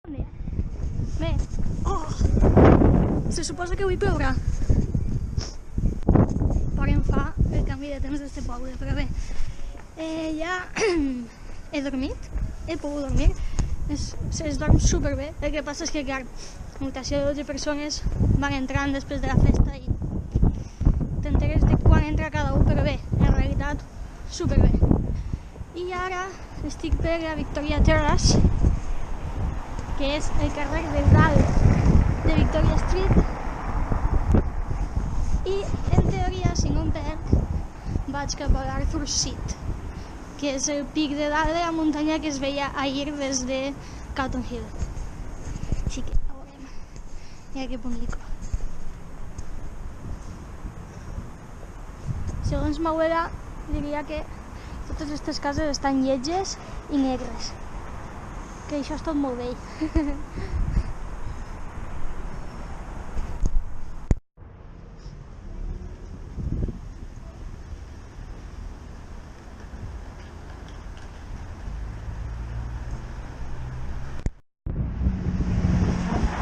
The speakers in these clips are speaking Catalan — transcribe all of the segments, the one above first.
Bé, se suposa que avui plourà. Però em fa el canvi de temps d'este poble, però bé. Ja he dormit, he pogut dormir, es dorm superbé. El que passa és que, clar, mutació de 12 persones van entrant després de la festa i t'enteres de quan entra cada un, però bé, en realitat, superbé. I ara estic per la Victoria Terrace, que és el carrer de dalt de Victoria Street, i en teoria, si no em perc, vaig cap a l'Arthur Seat, que és el pic de dalt de la muntanya que es veia ahir des de Calton Hill. Així que a veurem, ja que publico. Segons ma abuela, diria que totes aquestes cases estan lletges i negres, que això és tot molt vell.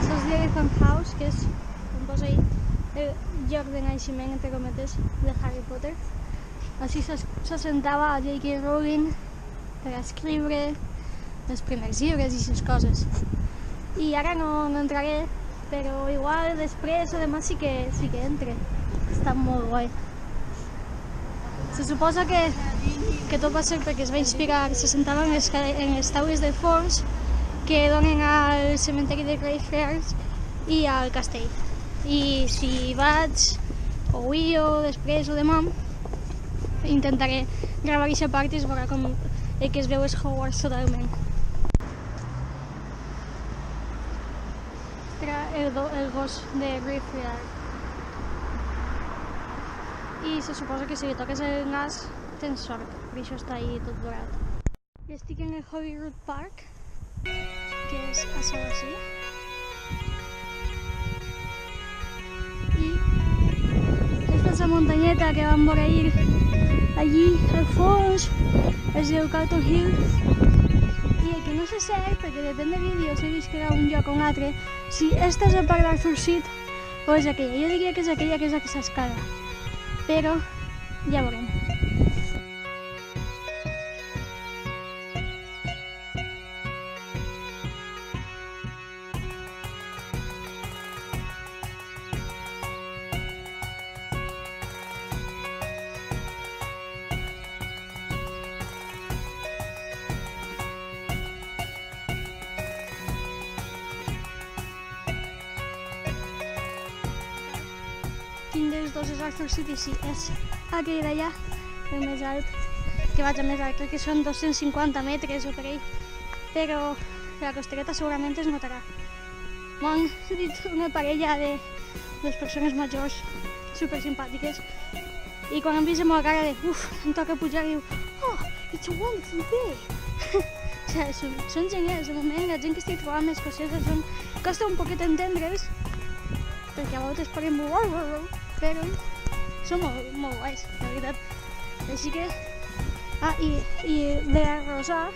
Saps l'Elephant House, que és, com posa ahí, el lloc de naixement, entre cometes, de Harry Potter. Així s'assentava a J.K. Rowling per escriure els primers llibres i aquestes coses. I ara no entraré, però igual després o demà sí que entre. Està molt guai. Se suposa que tot va ser perquè es va inspirar, s'assentava en les taules del fons que donen al cementeri de Greyfriars i al castell. I si vaig, o avui o després o demà, intentaré gravar aquesta part i es veurà com el que es veu és Hogwarts totalment. Era el gos de Greyfriars. I se suposa que si li toques el nas tens sort, per això està ahí tot dorat. Estic en el Holyrood Park, que és això d'ací. I aquesta és la muntanyeta que vam veure ahir. Allí, al fons, es diu Calton Hill, i el que no sé cert, perquè depèn de vídeos, he vist que era un lloc o un altre, si esta és el parc d'Arthur Seat o és aquella. Jo diria que és aquella, que és aquesta escala, però ja veurem. Quin dels dos és Arthur Seat i sí, és aquell d'allà, el més alt, que vaig a més alt, crec que són 250 metres o per ell, però la costereta segurament es notarà. M'han dit una parella de persones majors super simpàtiques i quan han vist la meva cara de em toca pujar, diu it's a wonderful day. Són genials, de moment la gent que estic trobant més escocesa costa un poquet entendre'ls, perquè a vegades parlem però són molt guais, la veritat. Així que... i de la rosa,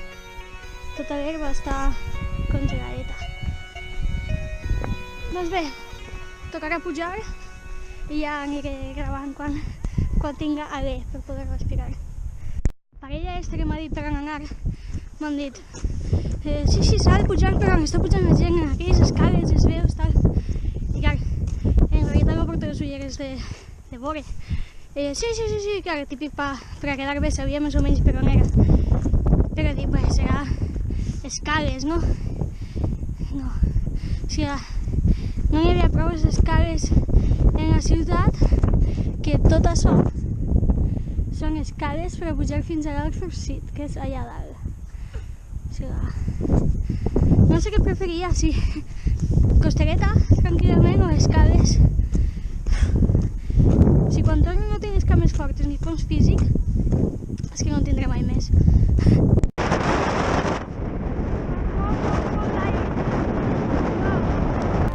tota l'herba està congeladeta. Doncs bé, tocarà pujar i ja aniré gravant quan tinga alè per poder respirar. La parella aquesta que m'ha dit per on anar, m'han dit sí, s'ha de pujar per on està pujant la gent, en aquelles escales, es veus, tal. I clar, en realitat no porto les ulleres de vore. Sí, clar, típic per a quedar bé, sabia més o menys per on era. Però dic, serà escales, no? No. O sigui, no hi havia prou escales en la ciutat que tot això són escales per a pujar fins a l'Arthur Seat, que és allà dalt. O sigui, no sé què preferiria, si costereta, tranquil·lament, o escales. Si quan torno no tinguis cames fortes ni fons físic, és que no en tindré mai més.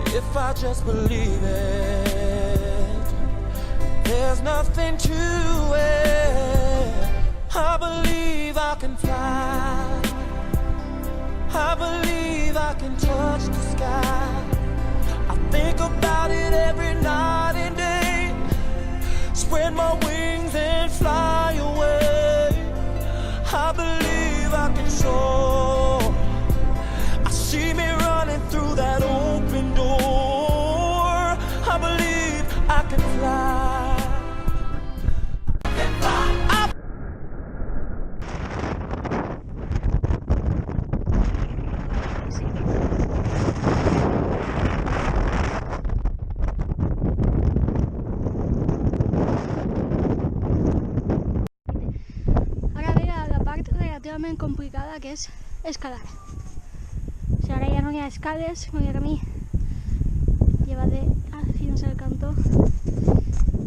If I just believe it, there's nothing to it. I believe I can fly. I believe I can can touch the sky. I think about it every night and day. Spread my wings and fly away. I believe I can soar. I see me running through that open door. I believe I can fly. Ara ve la part relativament complicada, que és escalar. O sigui, ara ja no hi ha escales, no hi ha camí. Lleva de fins al cantó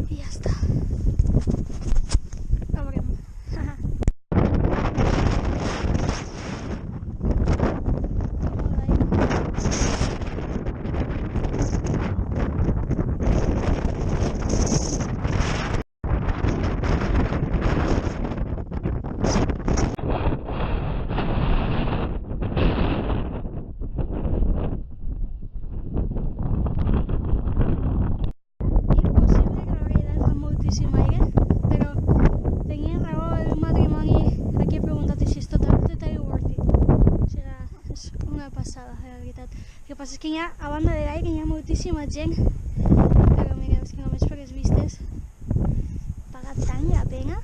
i ja està. Ho veurem. El que passa és que a banda de l'aire hi ha moltíssima gent, però mireu, és que només per les vistes paga tant la pena.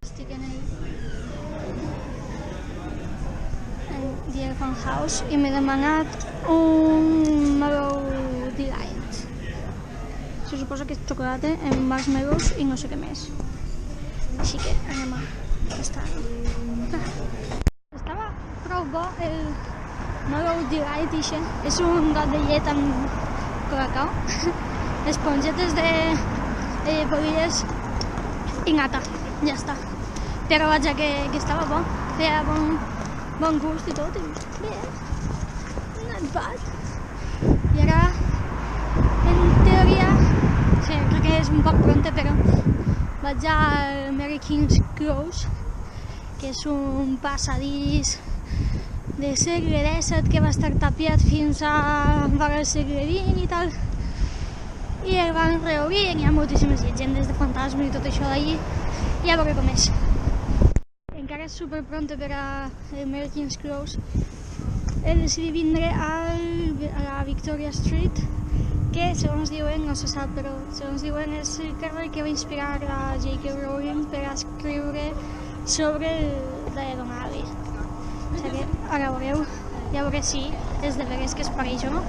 Estic en The Elephant House i m'he demanat un Marrow Delight. Se suposa que és xocolata amb marshmallows i no sé què més. Així que anem a tastar-ho. Estava prou bo el Marrow Delight, ixe. És un got de llet amb colacao, espongetes de bolilles i nata. Ja està. Però vaja que estava bo, feia bon gust i tot, i bé, not bad. I ara, en teoria, sí, crec que és un poc pronte, però vaig al Mary King's Close, que és un passadís del segle XVII que va estar tapiat fins a vora el segle XX i tal, i el van reobrir, hi ha moltíssimes llegendes de fantasmes i tot això d'allí, i a veure com és. Encara és super pronte per a Mary King's Close. He decidit vindre a la Victoria Street, que segons diuen, no se sap, però segons diuen és el carrer que va inspirar a J.K. Rowling per a escriure sobre Diagon Alley. O sigui que ara veureu, ja veuré si és de veres que es pareix o no.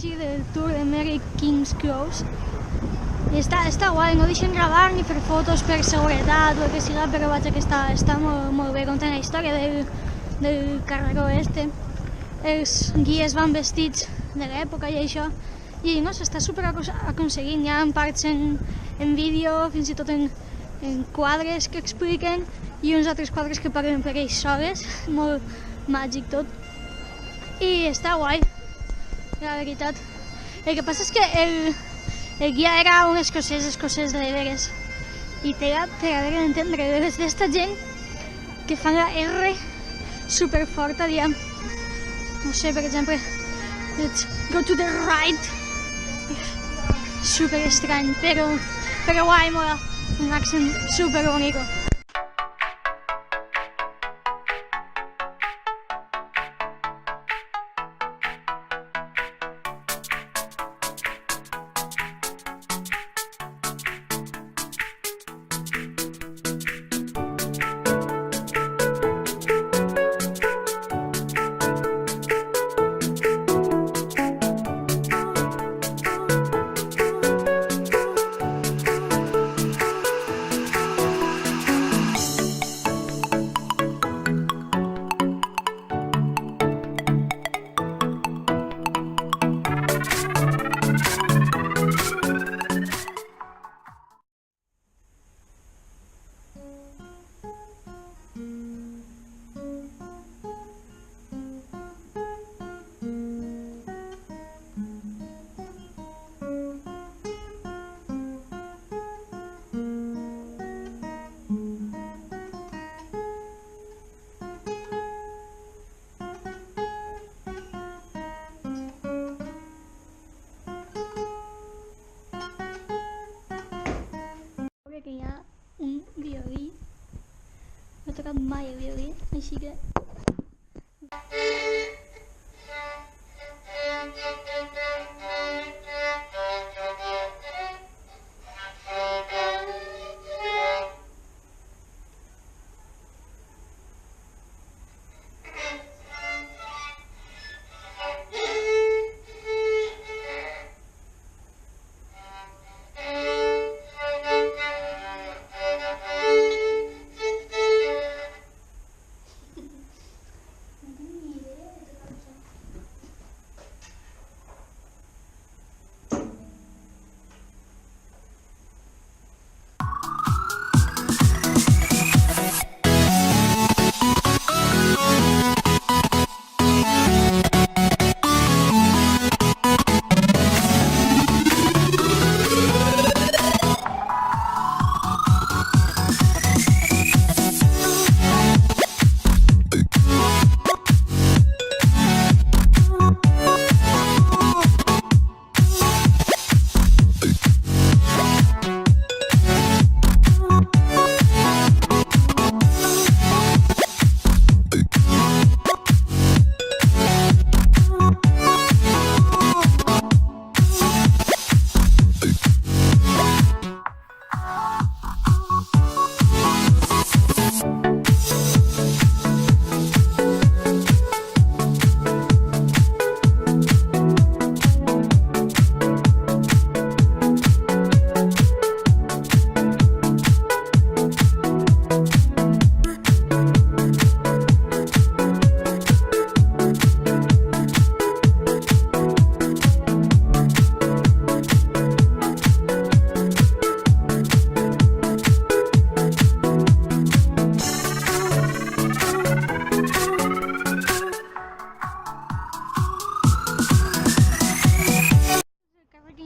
així del tour de Mary King's Cross. I està guai, no deixen gravar ni fer fotos per seguretat o el que siga, però vaja que està molt bé contant la història del carreró este. Els guies van vestits de l'època i això, i no, s'està super aconseguint. Hi ha parts en vídeo, fins i tot en quadres que expliquen i uns altres quadres que parlen per ells soles, molt màgic tot. I està guai, la veritat. El que passa és que el guia era un escocès de veres, i té haver d'entendre d'esta gent que fan la R superforta, diguem. No sé, per exemple, let's go to the right. Super estrany, però guai, mola. Un accent super bonico. Que hi ha un violí, no he tocat mai el violí, així que...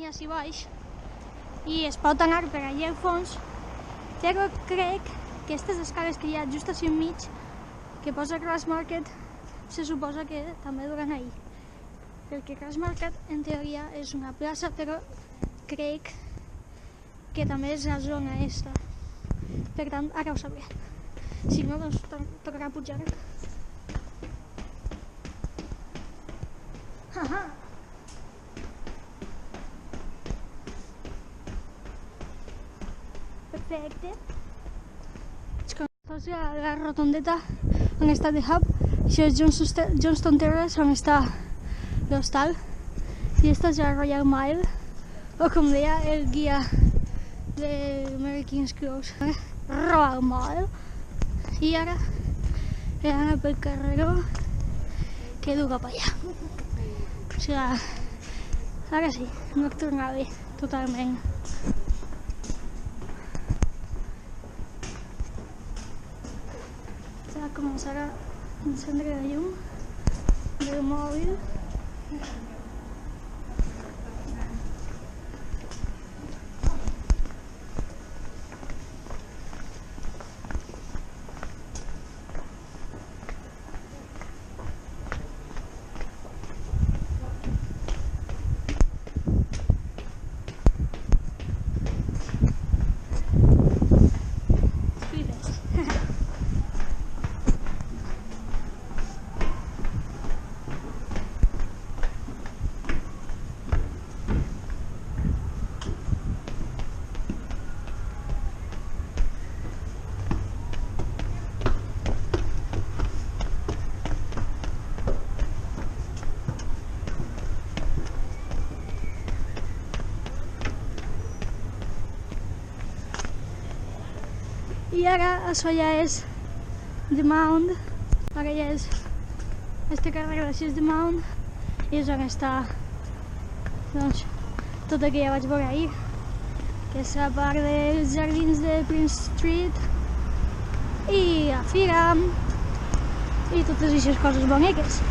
Ací baix i es pot anar per allà al fons, però crec que aquestes escales que hi ha just així enmig, que posa Grassmarket, se suposa que també duran ahí, perquè Grassmarket en teoria és una plaça, però crec que també és la zona esta, per tant ara ho sabré, si no doncs tocarà pujar. Perfecte. Això és la rotondeta on està The Hub. Això és Johnston Terrace, on està l'hostal. I esta és la Royal Mile, o com deia el guia de American Cruise, Royal Mile. I ara he d'anar pel carreró que du cap allà. O sigui, ara sí, nocturnal, totalment. Ja començarà a encendre la llum del mòbil. I ara això ja és The Mound, ara ja és este carrer d'ací és The Mound i és on està doncs tot el que ja vaig veure ahir, que és la part dels jardins de Prince Street i la fira i totes aquestes coses boneques.